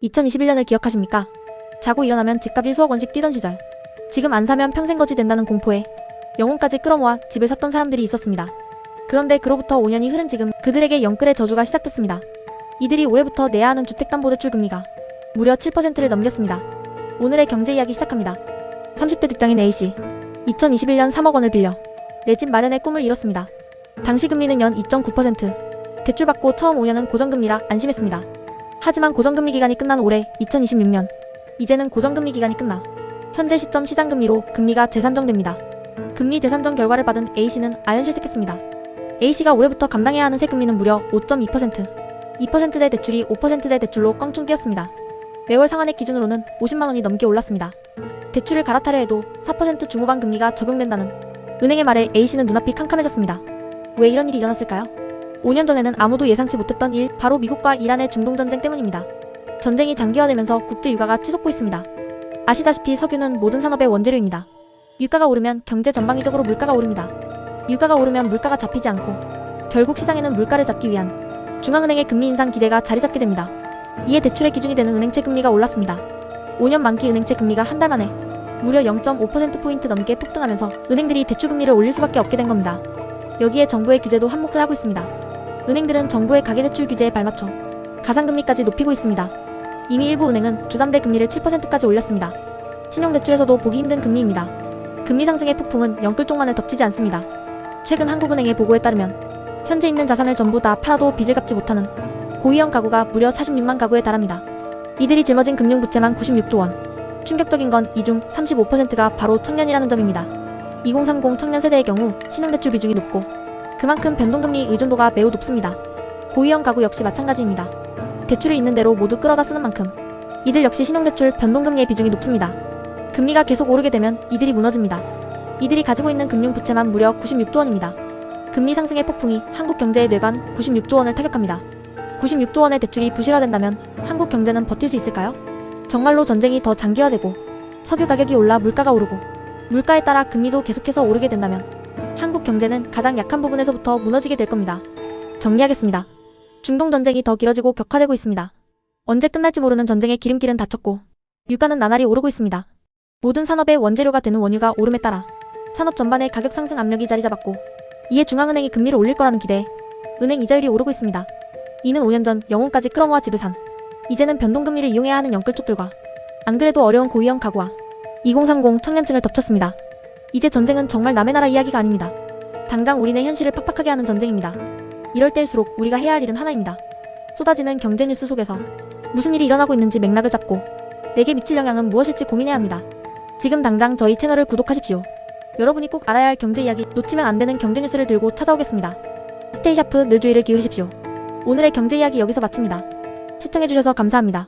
2021년을 기억하십니까? 자고 일어나면 집값이 수억 원씩 뛰던 시절. 지금 안 사면 평생 거지 된다는 공포에 영혼까지 끌어모아 집을 샀던 사람들이 있었습니다. 그런데 그로부터 5년이 흐른 지금 그들에게 영끌의 저주가 시작됐습니다. 이들이 올해부터 내야 하는 주택담보대출 금리가 무려 7%를 넘겼습니다. 오늘의 경제 이야기 시작합니다. 30대 직장인 A씨. 2021년 3억 원을 빌려 내 집 마련의 꿈을 이뤘습니다. 당시 금리는 연 2.9%. 대출받고 처음 5년은 고정금리라 안심했습니다. 하지만 고정금리 기간이 끝난 올해 2026년. 이제는 고정금리 기간이 끝나 현재 시점 시장금리로 금리가 재산정됩니다. 금리 재산정 결과를 받은 A씨는 아연실색했습니다. A씨가 올해부터 감당해야 하는 세금리는 무려 5.2%. 2%대 대출이 5%대 대출로 껑충 뛰었습니다. 매월 상환액 기준으로는 50만 원이 넘게 올랐습니다. 대출을 갈아타려 해도 4% 중후반 금리가 적용된다는 은행의 말에 A씨는 눈앞이 캄캄해졌습니다. 왜 이런 일이 일어났을까요? 5년 전에는 아무도 예상치 못했던 일, 바로 미국과 이란의 중동전쟁 때문입니다. 전쟁이 장기화되면서 국제 유가가 치솟고 있습니다. 아시다시피 석유는 모든 산업의 원재료입니다. 유가가 오르면 경제 전방위적으로 물가가 오릅니다. 유가가 오르면 물가가 잡히지 않고 결국 시장에는 물가를 잡기 위한 중앙은행의 금리 인상 기대가 자리잡게 됩니다. 이에 대출의 기준이 되는 은행채 금리가 올랐습니다. 5년 만기 은행채 금리가 한 달 만에 무려 0.5%포인트 넘게 폭등하면서 은행들이 대출 금리를 올릴 수밖에 없게 된 겁니다. 여기에 정부의 규제도 한몫을 하고 있습니다. 은행들은 정부의 가계대출 규제에 발맞춰 가상금리까지 높이고 있습니다. 이미 일부 은행은 주담대 금리를 7%까지 올렸습니다. 신용대출에서도 보기 힘든 금리입니다. 금리 상승의 폭풍은 영끌종만을 덮치지 않습니다. 최근 한국은행의 보고에 따르면 현재 있는 자산을 전부 다 팔아도 빚을 갚지 못하는 고위험 가구가 무려 46만 가구에 달합니다. 이들이 짊어진 금융부채만 96조 원. 충격적인 건 이 중 35%가 바로 청년이라는 점입니다. 2030 청년 세대의 경우 신용대출 비중이 높고 그만큼 변동금리 의존도가 매우 높습니다. 고위험 가구 역시 마찬가지입니다. 대출을 있는 대로 모두 끌어다 쓰는 만큼 이들 역시 신용대출 변동금리의 비중이 높습니다. 금리가 계속 오르게 되면 이들이 무너집니다. 이들이 가지고 있는 금융부채만 무려 96조 원입니다. 금리 상승의 폭풍이 한국 경제의 뇌관 96조 원을 타격합니다. 96조 원의 대출이 부실화된다면 한국 경제는 버틸 수 있을까요? 정말로 전쟁이 더 장기화되고 석유 가격이 올라 물가가 오르고 물가에 따라 금리도 계속해서 오르게 된다면 한국 경제는 가장 약한 부분에서부터 무너지게 될 겁니다. 정리하겠습니다. 중동 전쟁이 더 길어지고 격화되고 있습니다. 언제 끝날지 모르는 전쟁의 기름길은 닫혔고 유가는 나날이 오르고 있습니다. 모든 산업의 원재료가 되는 원유가 오름에 따라 산업 전반의 가격 상승 압력이 자리 잡았고 이에 중앙은행이 금리를 올릴 거라는 기대에 은행 이자율이 오르고 있습니다. 이는 5년 전 영혼까지 끌어모아 집을 산 이제는 변동금리를 이용해야 하는 영끌족들과 안 그래도 어려운 고위험 가구와 2030 청년층을 덮쳤습니다. 이제 전쟁은 정말 남의 나라 이야기가 아닙니다. 당장 우리네 현실을 팍팍하게 하는 전쟁입니다. 이럴 때일수록 우리가 해야 할 일은 하나입니다. 쏟아지는 경제 뉴스 속에서 무슨 일이 일어나고 있는지 맥락을 잡고 내게 미칠 영향은 무엇일지 고민해야 합니다. 지금 당장 저희 채널을 구독하십시오. 여러분이 꼭 알아야 할 경제 이야기, 놓치면 안 되는 경제 뉴스를 들고 찾아오겠습니다. 스테이 샤프, 늘 주의를 기울이십시오. 오늘의 경제 이야기 여기서 마칩니다. 시청해주셔서 감사합니다.